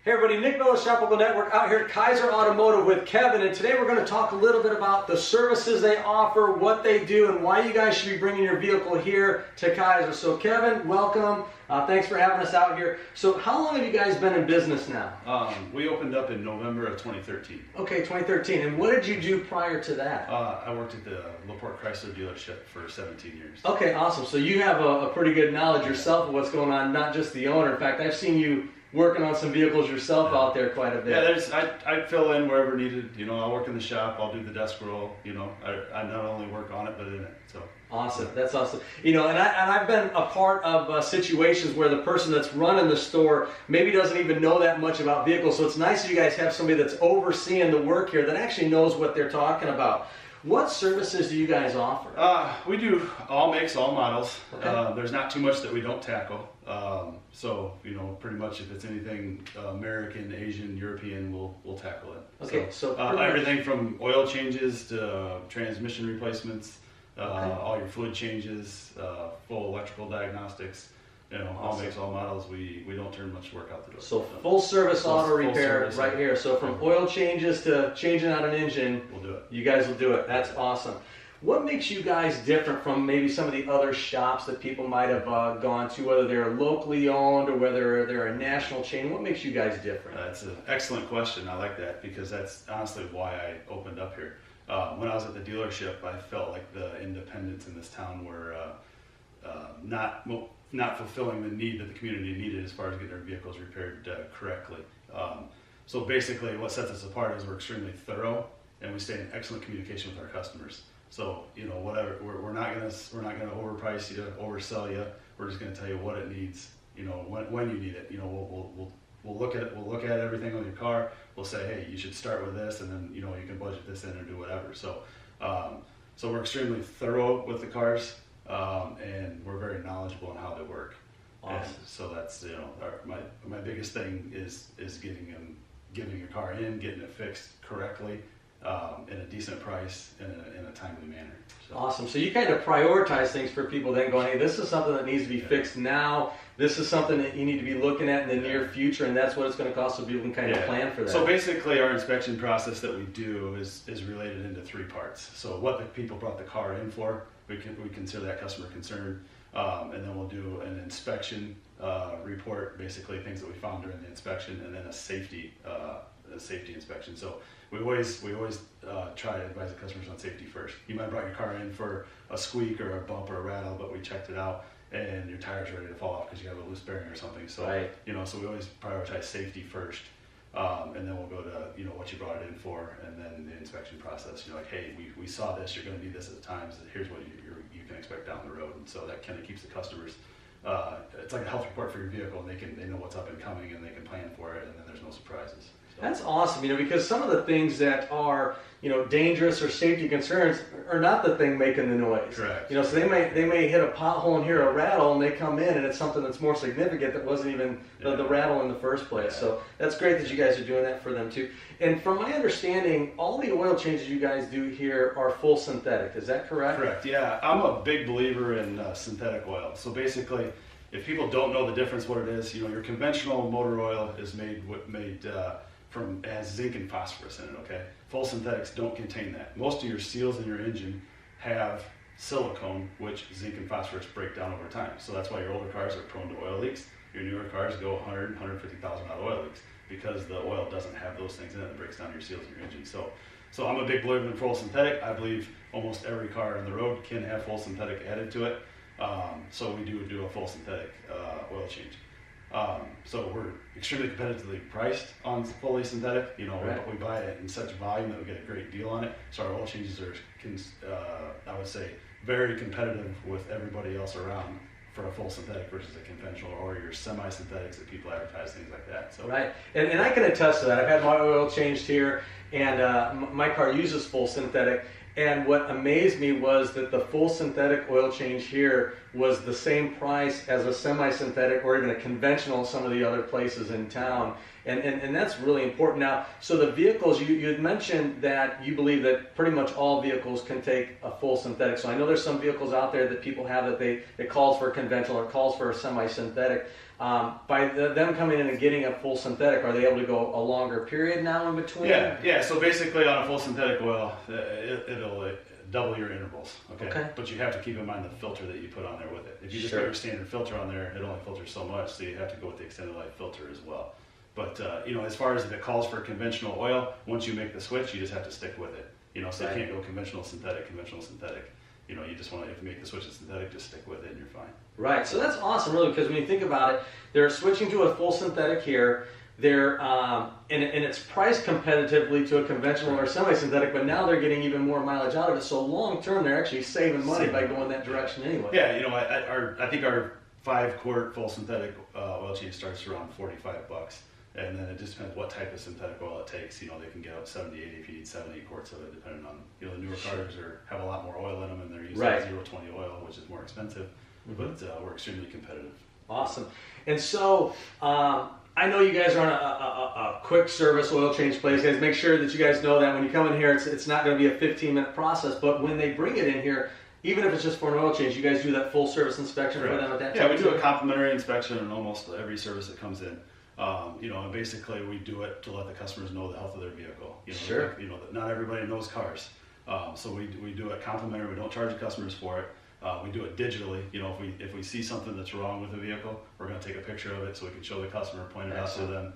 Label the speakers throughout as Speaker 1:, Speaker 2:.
Speaker 1: Hey everybody, Nick Miller, Shop Local Network, out here at Kaiser Automotive with Kevin, and today we're going to talk a little bit about the services they offer, what they do, and why you guys should be bringing your vehicle here to Kaiser. So Kevin, welcome. Thanks for having us out here. So how long have you guys been in business now?
Speaker 2: We opened up in November of 2013.
Speaker 1: Okay, 2013. And what did you do prior to that?
Speaker 2: I worked at the LaPorte Chrysler dealership for 17 years.
Speaker 1: Okay, awesome. So you have a pretty good knowledge yourself of what's going on, not just the owner. In fact, I've seen you working on some vehicles yourself out there quite a bit.
Speaker 2: Yeah, I fill in wherever needed. You know, I'll work in the shop, I'll do the desk roll. You know, I not only work on it, but in it. So
Speaker 1: awesome, that's awesome. You know, and I've been a part of situations where the person that's running the store maybe doesn't even know that much about vehicles. So it's nice that you guys have somebody that's overseeing the work here that actually knows what they're talking about. What services do you guys offer?
Speaker 2: We do all makes, all models.
Speaker 1: Okay.
Speaker 2: There's not too much that we don't tackle. So, you know, pretty much if it's anything American, Asian, European, we'll tackle it.
Speaker 1: Okay, so
Speaker 2: everything from oil changes to transmission replacements, all your fluid changes, full electrical diagnostics. You know, all makes, all models. We don't turn much work out the door.
Speaker 1: So full service auto repair right here. So from oil changes to changing out an engine,
Speaker 2: we'll do it.
Speaker 1: You guys will do it. That's awesome. What makes you guys different from maybe some of the other shops that people might have gone to, whether they're locally owned or whether they're a national chain? What makes you guys different?
Speaker 2: That's an excellent question. I like that because that's honestly why I opened up here. When I was at the dealership, I felt like the independents in this town were not fulfilling the need that the community needed as far as getting their vehicles repaired correctly. So basically what sets us apart is we're extremely thorough and we stay in excellent communication with our customers. So, you know, whatever, we're not gonna overprice you, oversell you. We're just gonna tell you what it needs, you know, when you need it. You know, we'll look at everything on your car. We'll say, hey, you should start with this, and then, you know, you can budget this in or do whatever. So so we're extremely thorough with the cars. And we're very knowledgeable in how they work.
Speaker 1: Awesome.
Speaker 2: And so that's, you know, my biggest thing is getting your car in, getting it fixed correctly, in a decent price, in a timely manner. So.
Speaker 1: Awesome. So you kind of prioritize things for people then going, hey, this is something that needs to be fixed now. This is something that you need to be looking at in the near future, and that's what it's going to cost, so people can kind of plan for that.
Speaker 2: So basically our inspection process that we do is related into three parts. So what the people brought the car in for, we consider that customer concern, and then we'll do an inspection report, basically things that we found during the inspection, and then a safety inspection. So we always try to advise the customers on safety first. You might have brought your car in for a squeak or a bump or a rattle, but we checked it out and your tire's ready to fall off because you have a loose bearing or something. So you know, so we always prioritize safety first. And then we'll go to, you know, what you brought it in for, and then the inspection process. You're like, hey, we saw this, you're going to need this at the time, so here's what you can expect down the road. And so that kind of keeps the customers, it's like a health report for your vehicle, and they know what's up and coming, and they can plan for it, and then there's no surprises. So.
Speaker 1: That's awesome, you know, because some of the things that are, you know, dangerous or safety concerns are not the thing making the noise.
Speaker 2: Correct.
Speaker 1: You know, so they may hit a pothole and hear a rattle, and they come in and it's something that's more significant that wasn't even the rattle in the first place.
Speaker 2: Yeah.
Speaker 1: So that's great that you guys are doing that for them too. And from my understanding, all the oil changes you guys do here are full synthetic. Is that correct?
Speaker 2: Correct. Yeah, I'm a big believer in synthetic oil. So basically, if people don't know the difference, what it is, you know, your conventional motor oil is made has zinc and phosphorus in it, okay? Full synthetics don't contain that. Most of your seals in your engine have silicone, which zinc and phosphorus break down over time. So that's why your older cars are prone to oil leaks. Your newer cars go 100, 150,000 out of oil leaks because the oil doesn't have those things in it that breaks down your seals in your engine. So I'm a big believer in full synthetic. I believe almost every car on the road can have full synthetic added to it. So we do a full synthetic oil change. So we're extremely competitively priced on fully synthetic. You know, we buy it in such volume that we get a great deal on it. So our oil changes are, I would say, very competitive with everybody else around for a full synthetic versus a conventional or your semi-synthetics that people advertise, things like that. So
Speaker 1: right, and I can attest to that. I've had my oil changed here, and my car uses full synthetic. And what amazed me was that the full synthetic oil change here was the same price as a semi-synthetic or even a conventional in some of the other places in town. And that's really important. Now, so the vehicles, you had mentioned that you believe that pretty much all vehicles can take a full synthetic. So I know there's some vehicles out there that people have that it calls for conventional or calls for a semi-synthetic. Them coming in and getting a full synthetic, are they able to go a longer period now in between?
Speaker 2: Yeah. So basically, on a full synthetic oil, it'll double your intervals. Okay. But you have to keep in mind the filter that you put on there with it. If you just put your standard filter on there, it only filters so much, so you have to go with the extended life filter as well. But as far as if it calls for conventional oil, once you make the switch, you just have to stick with it. So you can't go conventional synthetic. You just want to, if you make the switch to synthetic, just stick with it and you're fine.
Speaker 1: Right, so that's awesome, really, because when you think about it, they're switching to a full synthetic here. They're and it's priced competitively to a conventional or semi-synthetic, but now they're getting even more mileage out of it. So long term, they're actually saving money by going that direction anyway.
Speaker 2: Yeah, I think our 5-quart full synthetic oil change starts around $45. And then it just depends what type of synthetic oil it takes. They can get up 70, 80 if you need 70 quarts of it, depending on, the newer cars have a lot more oil in them, and they're using 020 oil, which is more expensive, but we're extremely competitive.
Speaker 1: Awesome. And so, I know you guys are on a quick service oil change place. Guys, make sure that you guys know that when you come in here, it's not going to be a 15-minute process, but when they bring it in here, even if it's just for an oil change, you guys do that full service inspection for them at that time?
Speaker 2: Yeah, we do a complimentary inspection in almost every service that comes in. And basically we do it to let the customers know the health of their vehicle. That not everybody knows cars. So we do it complimentary. We don't charge the customers for it. We do it digitally. If we see something that's wrong with the vehicle, we're going to take a picture of it so we can show the customer, point it out to them,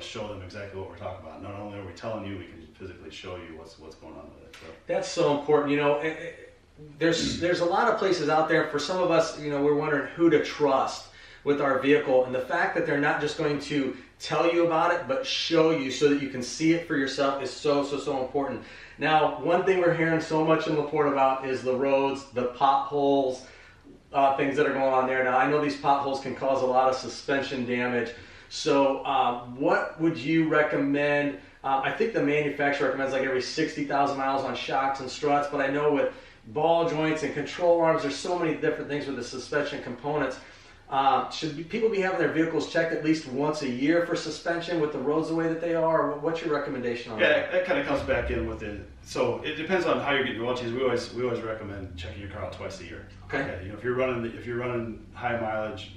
Speaker 2: show them exactly what we're talking about. Not only are we telling you, we can physically show you what's going on with it. So.
Speaker 1: That's so important. There's a lot of places out there. For some of us, we're wondering who to trust with our vehicle, and the fact that they're not just going to tell you about it but show you so that you can see it for yourself is so important. Now, one thing we're hearing so much in LaPorte about is the roads, the potholes, things that are going on there. Now, I know these potholes can cause a lot of suspension damage, so what would you recommend? I think the manufacturer recommends like every 60,000 miles on shocks and struts, but I know with ball joints and control arms, there's so many different things with the suspension components. Should people be having their vehicles checked at least once a year for suspension with the roads the way that they are? What's your recommendation on that?
Speaker 2: Yeah, that kind of comes back in with it. So it depends on how you're getting your oil change. We always recommend checking your car out twice a year.
Speaker 1: Okay.
Speaker 2: If you're running high mileage,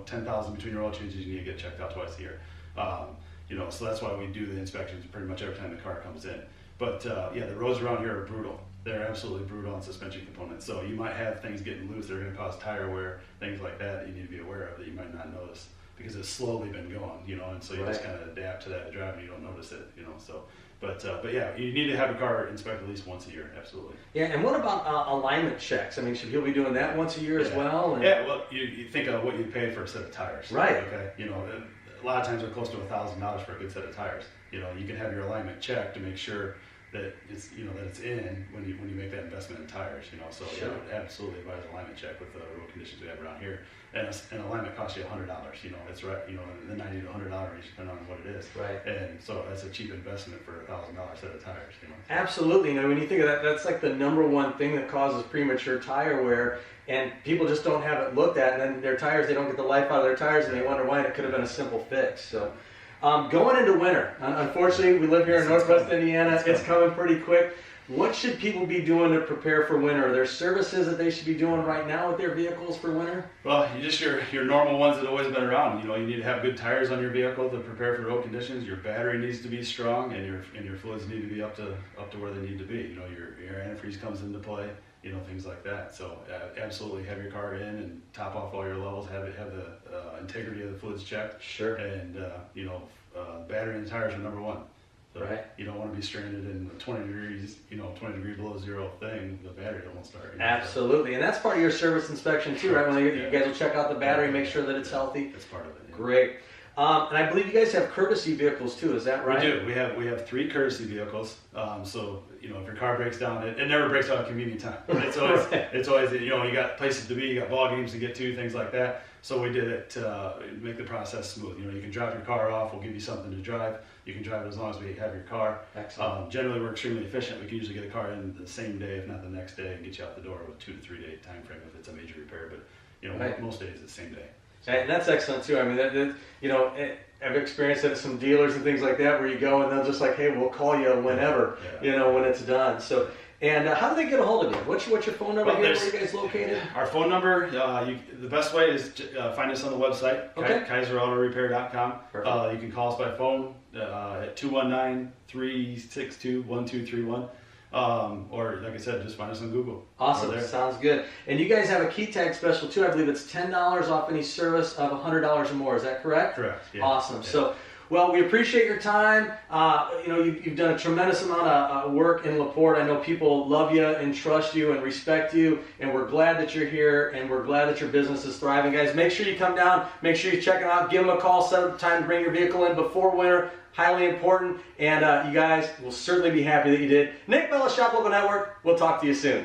Speaker 2: 10,000 between your oil changes, you need to get checked out twice a year. So that's why we do the inspections pretty much every time the car comes in. But the roads around here are brutal. They're absolutely brutal on suspension components. So you might have things getting loose that are going to cause tire wear, things like that you need to be aware of that you might not notice because it's slowly been going, and so you just kind of adapt to that driving. You don't notice it, so. But yeah, you need to have a car inspected at least once a year, absolutely.
Speaker 1: Yeah, and what about alignment checks? I mean, should people be doing that once a year as well?
Speaker 2: Yeah, well, you think of what you pay for a set of tires.
Speaker 1: Right.
Speaker 2: Okay, a lot of times they're close to $1,000 for a good set of tires. You can have your alignment checked to make sure that it's that it's in when you make that investment in tires, So I would absolutely advise alignment check with the road conditions we have around here. And an alignment costs you $100, it's right, in the $90 to $100 range depending on what it is.
Speaker 1: Right.
Speaker 2: And so that's a cheap investment for a $1,000 set of tires,
Speaker 1: Absolutely. When you think of that, that's like the number one thing that causes premature tire wear, and people just don't have it looked at, and then their tires, they don't get the life out of their tires, and they wonder why, and it could have been a simple fix. So. Going into winter, unfortunately, we live here in Northwest Indiana. It's coming pretty quick. What should people be doing to prepare for winter? Are there services that they should be doing right now with their vehicles for winter?
Speaker 2: Well, just your normal ones that have always been around. You need to have good tires on your vehicle to prepare for road conditions. Your battery needs to be strong, and your fluids need to be up to where they need to be. Your antifreeze comes into play. Things like that. So absolutely have your car in and top off all your levels. Have the integrity of the fluids checked.
Speaker 1: Sure.
Speaker 2: And battery and tires are number one. So
Speaker 1: right.
Speaker 2: You don't want to be stranded in 20 degrees, 20 degree below zero thing. The battery won't start.
Speaker 1: Absolutely, and that's part of your service inspection too, right? When you guys will check out the battery, make sure that it's healthy.
Speaker 2: That's part of it. Yeah.
Speaker 1: Great. And I believe you guys have courtesy vehicles too. Is that right?
Speaker 2: We do. We have 3 courtesy vehicles. So if your car breaks down, it never breaks down at a convenient time. It's always it's always you got places to be, you got ball games to get to, things like that. So we did it to make the process smooth. You can drop your car off. We'll give you something to drive. You can drive it as long as we have your car.
Speaker 1: Excellent.
Speaker 2: Generally, we're extremely efficient. We can usually get a car in the same day, if not the next day, and get you out the door with 2 to 3 day time frame if it's a major repair. But
Speaker 1: right.
Speaker 2: Most days it's the same day.
Speaker 1: And that's excellent too. I mean, I've experienced it at some dealers and things like that where you go and they'll just like, hey, we'll call you whenever, when it's done. So, And how do they get a hold of you? What's your phone number
Speaker 2: Well,
Speaker 1: here? Where are you guys located?
Speaker 2: Our phone number, the best way is to find us on the website,
Speaker 1: Okay.
Speaker 2: KaiserAutoRepair.com.
Speaker 1: Perfect.
Speaker 2: You can call us by phone at 219-362-1231. Or, like I said, just find us on Google.
Speaker 1: Awesome.
Speaker 2: We're there.
Speaker 1: Sounds good. And you guys have a key tag special too. I believe it's $10 off any service of $100 or more. Is that correct?
Speaker 2: Correct. Yeah.
Speaker 1: Awesome.
Speaker 2: Yeah.
Speaker 1: So, well, we appreciate your time. You've done a tremendous amount of work in LaPorte. I know people love you and trust you and respect you, and we're glad that you're here, and we're glad that your business is thriving. Guys, make sure you come down. Make sure you check it out. Give them a call. Set up time to bring your vehicle in before winter. Highly important. And you guys will certainly be happy that you did. Nick Bella, Shop Local Network. We'll talk to you soon.